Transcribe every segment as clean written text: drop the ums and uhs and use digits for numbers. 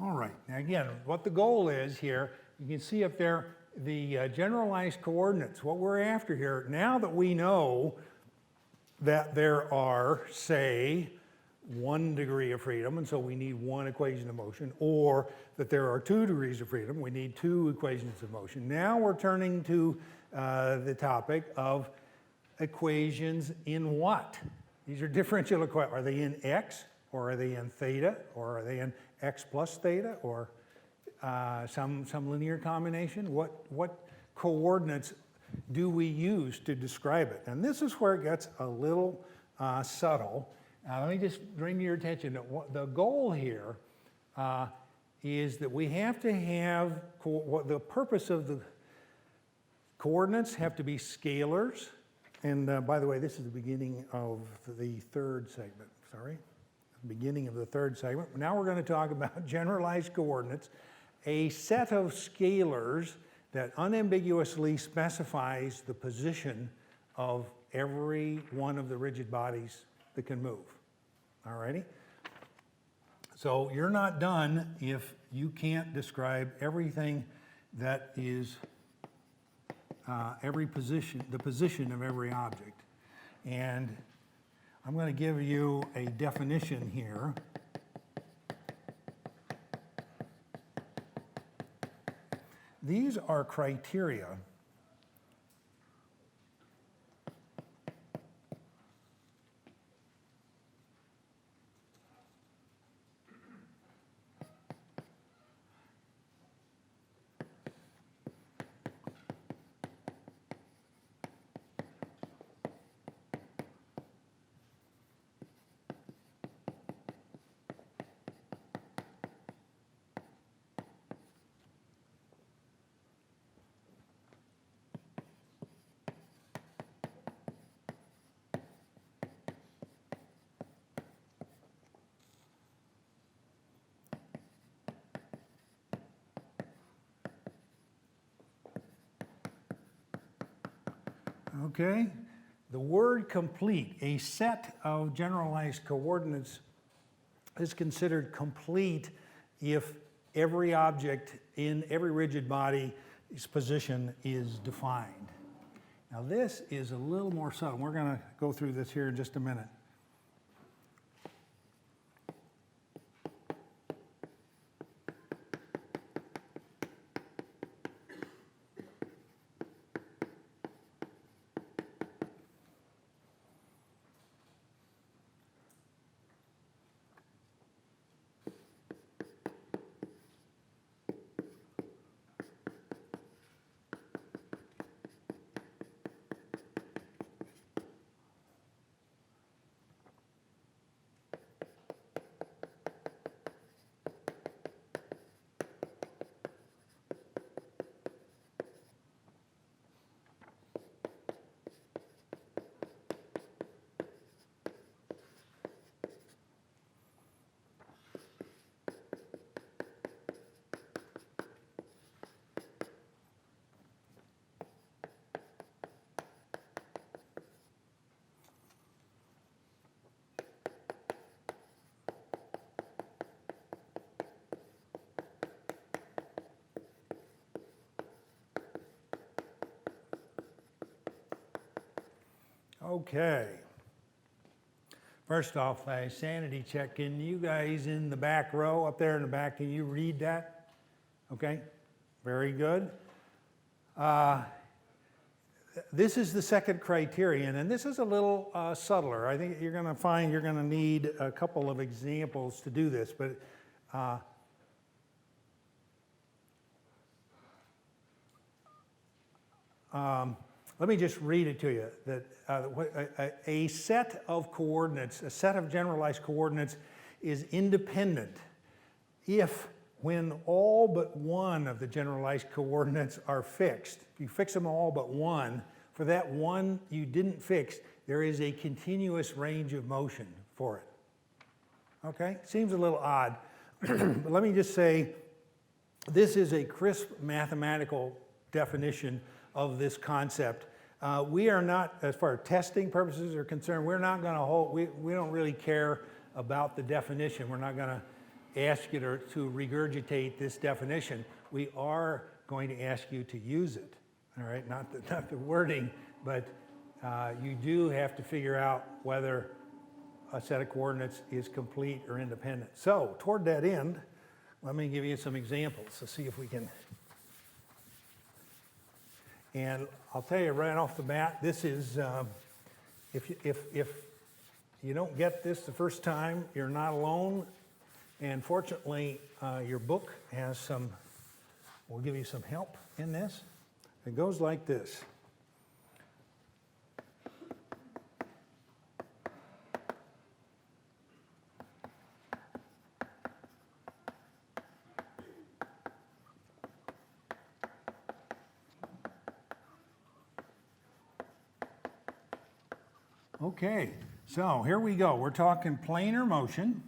All right, now again, what the goal is here, you can see up there the generalized coordinates. What we're after here, now that we know that there are, say, 1 degree of freedom, and so we need 1 equation of motion, or that there are 2 degrees of freedom, we need 2 equations of motion. Now we're turning to the topic of equations in what? These are differential equations. Are they in x, or are they in theta, or are they in x plus theta, or some linear combination? What coordinates do we use to describe it? And this is where it gets a little subtle. Let me just bring your attention that the goal here is that we have to have, the purpose of the coordinates have to be scalars. And by the way, this is the beginning of the 3rd segment, sorry. Beginning of the 3rd segment. Now we're going to talk about generalized coordinates, a set of scalars that unambiguously specifies the position of every one of the rigid bodies that can move. All righty? So you're not done if you can't describe everything that is every position, the position of every object. And I'm going to give you a definition here. These are criteria Okay, the word complete, a set of generalized coordinates is considered complete if every object in every rigid body's position is defined. Now this is a little more subtle. We're going to go through this here in just a minute. Okay. First off, a sanity check. Can you guys in the back row, up there in the back, can you read that? Okay, very good. This is the second criterion, and this is a little subtler. I think you're going to find you're going to need a couple of examples to do this, but let me just read it to you, that a set of coordinates, a set of generalized coordinates is independent if when all but one of the generalized coordinates are fixed, if you fix them all but one, for that one you didn't fix, there is a continuous range of motion for it. Okay? Seems a little odd, but let me just say, this is a crisp mathematical definition of this concept. We are not, as far as testing purposes are concerned, we're not going to hold, we don't really care about the definition. We're not going ask you to regurgitate this definition. We are going to ask you to use it, all right? Not the wording, but you do have to figure out whether a set of coordinates is complete or independent. So toward that end, let me give you some examples to see if we can. And I'll tell you right off the bat, this is, if you don't get this the first time, you're not alone. And fortunately, your book has some, will give you some help in this. It goes like this. Okay, so here we go. We're talking planar motion.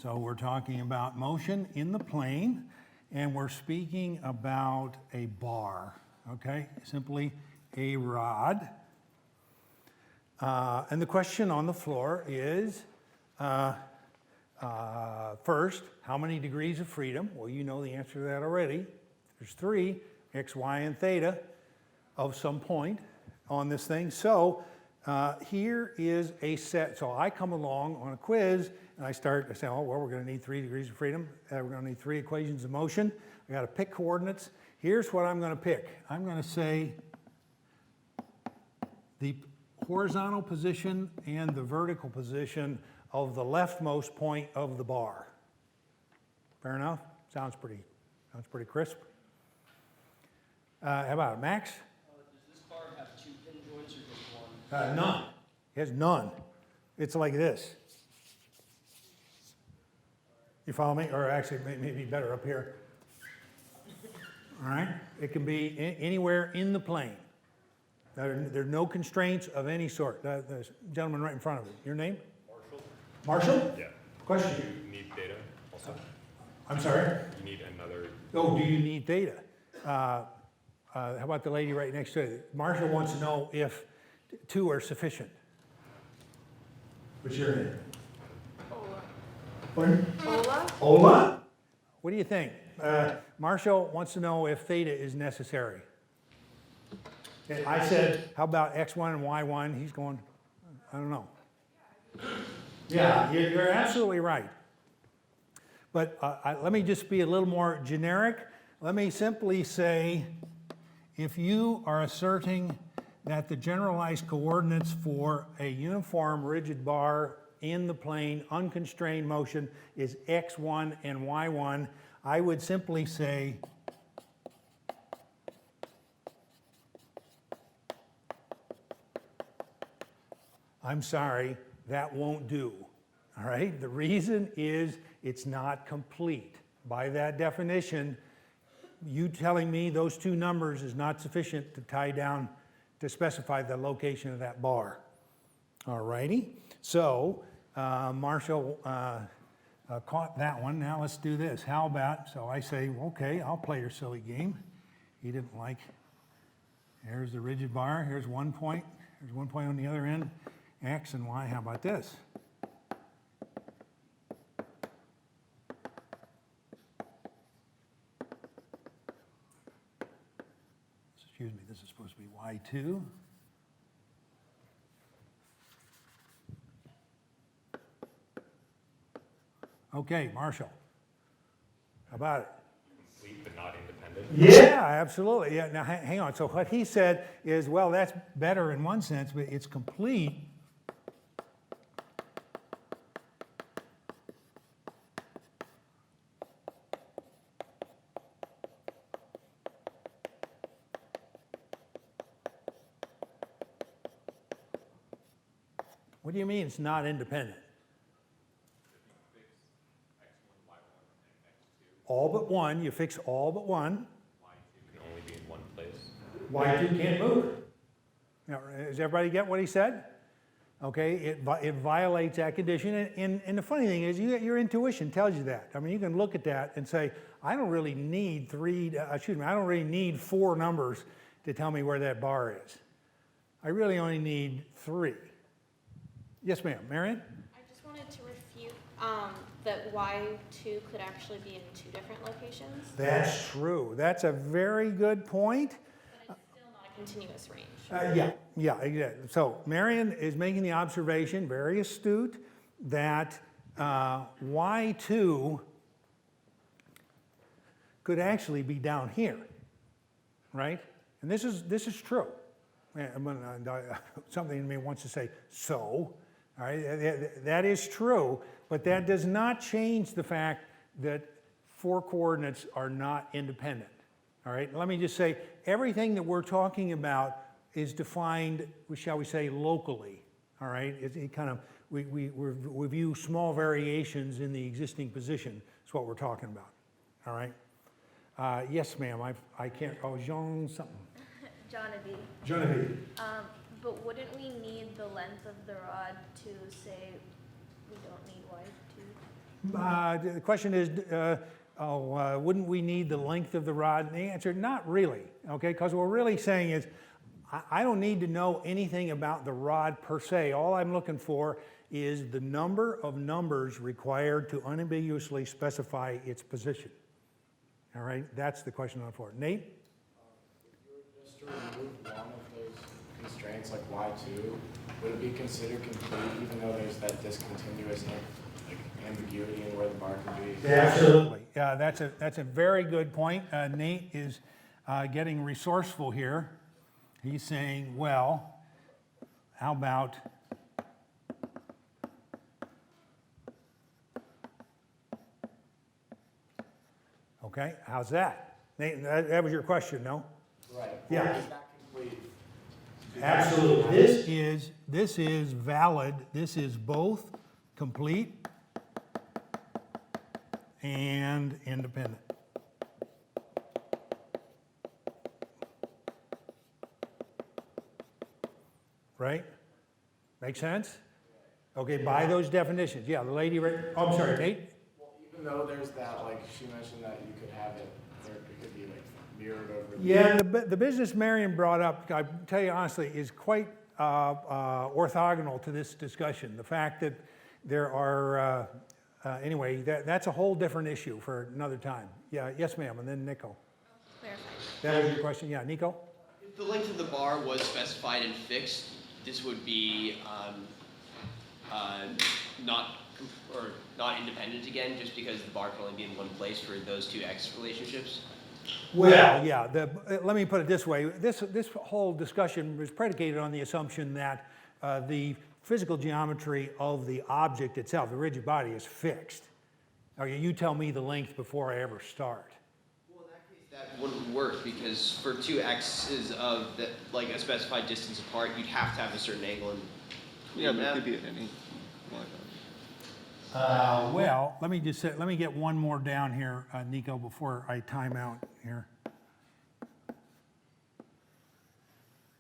So we're talking about motion in the plane, and we're speaking about a bar, okay? Simply a rod. And the question on the floor is, first, how many degrees of freedom? Well, you know the answer to that already. There's 3, x, y, and theta of some point on this thing. So here is a set. So I come along on a quiz and I say, oh, well, we're going to need 3 degrees of freedom. We're going to need 3 equations of motion. I got to pick coordinates. Here's what I'm going to pick. I'm going to say the horizontal position and the vertical position of the leftmost point of the bar. Fair enough? Sounds pretty crisp. How about it, Max? Does this bar have 2 pin joints or just one? None. It has none. It's like this. You follow me? Or actually, maybe better up here. All right? It can be anywhere in the plane. There are no constraints of any sort. The gentleman right in front of you. Your name? Marshall? Marshall? Yeah. Question. Do you need theta also? I'm sorry? You need another. Oh, do you need theta? How about the lady right next to it? Marshall wants to know if 2 are sufficient. What's your name? Pardon? Ola? Ola? What do you think? Marshall wants to know if theta is necessary. And I said, how about x1 and y1? He's going, I don't know. Yeah, you're absolutely right. But let me just be a little more generic. Let me simply say, if you are asserting that the generalized coordinates for a uniform rigid bar in the plane, unconstrained motion, is x1 and y1, I would simply say I'm sorry, that won't do. All right? The reason is it's not complete. By that definition, you telling me those 2 numbers is not sufficient to tie down, to specify the location of that bar. All righty? So, Marshall caught that one. Now let's do this. How about, so I say, okay, I'll play your silly game. He didn't like, here's the rigid bar, here's 1 point, there's 1 point on the other end, x and y. How about this? Excuse me, this is supposed to be y2. Okay, Marshall, how about it? Complete but not independent. Yeah, absolutely. Yeah. Now, hang on. So what he said is, well, that's better in one sense, but it's complete. What do you mean it's not independent? All but one. You fix all but one. Y2 can only be in one place. Y2 can't move. Now, does everybody get what he said? Okay, it violates that condition. And the funny thing is, your intuition tells you that. I mean, you can look at that and say, I don't really need I don't really need 4 numbers to tell me where that bar is. I really only need 3. Yes, ma'am. Marion? I just wanted to refute that Y2 could actually be in 2 different locations, That's true. That's a very good point. but it's still not a continuous range. Yeah, exactly. So Marion is making the observation, very astute, that Y2 could actually be down here, right? And this is true. Something in me wants to say, so, all right, that is true, but that does not change the fact that 4 coordinates are not independent, all right? Let me just say, everything that we're talking about is defined, shall we say, locally, all right? It kind of, we view small variations in the existing position, is what we're talking about, all right? Yes, ma'am, I can't, Jean something. Genevieve. Genevieve. But wouldn't we need the length of the rod to say we don't need Y2? The question is, wouldn't we need the length of the rod? And the answer, not really, okay? Because what we're really saying is, I don't need to know anything about the rod per se. All I'm looking for is the number of numbers required to unambiguously specify its position. All right, that's the question on for. Nate? If you were just to remove one of those constraints, like Y2, would it be considered complete even though there's that discontinuous ambiguity in where the bar can be? Absolutely. Yeah, that's a very good point. Nate is getting resourceful here. He's saying, well, how about okay, how's that? Nate, that was your question, no? Right. Yeah. Is that complete? Absolutely. This is valid. This is both complete and independent. Right? Make sense? Okay, by those definitions. Yeah, the lady right, oh, I'm sorry, Nate? Well, even though there's that, like, she mentioned that you could have it, it could be like mirrored over. Yeah, the business Marion brought up, I tell you honestly, is quite orthogonal to this discussion. The fact that there are, anyway, that's a whole different issue for another time. Yeah, yes, ma'am, and then Nico. Clarify. That was your question, yeah, Nico? If the length of the bar was specified and fixed, this would be not independent again, just because the bar can only be in one place for those 2 X relationships. Well, yeah, let me put it this way. This whole discussion was predicated on the assumption that the physical geometry of the object itself, the rigid body, is fixed. Okay, you tell me the length before I ever start. Well, in that case, that wouldn't work because for 2 X's of like a specified distance apart, you'd have to have a certain angle. And Yeah, but it could be at any point. Well, let me just say, let me get one more down here, Nico, before I time out here.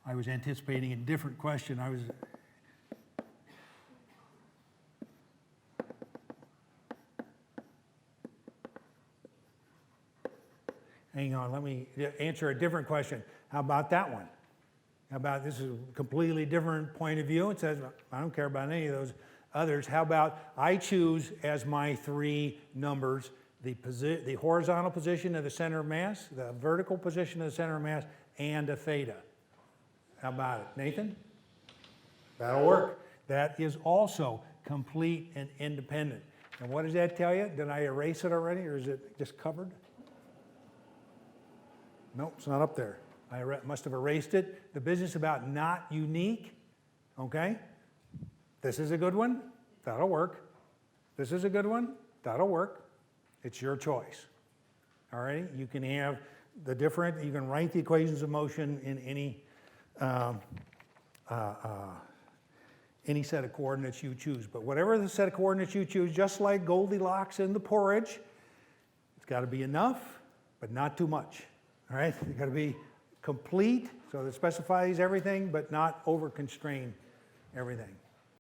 I was anticipating a different question. Hang on, let me answer a different question. How about that one? How about this is a completely different point of view? It says, I don't care about any of those others. How about I choose as my 3 numbers the horizontal position of the center of mass, the vertical position of the center of mass, and a theta. How about it? Nathan? That'll work. That is also complete and independent. And what does that tell you? Did I erase it already, or is it just covered? Nope, it's not up there. I must have erased it. The business about not unique, okay? This is a good one, that'll work. This is a good one, that'll work. It's your choice, all right? You can have the different, you can write the equations of motion in any set of coordinates you choose. But whatever the set of coordinates you choose, just like Goldilocks in the porridge, it's got to be enough, but not too much. All right, it's got to be complete, so that it specifies everything, but not over-constrain everything.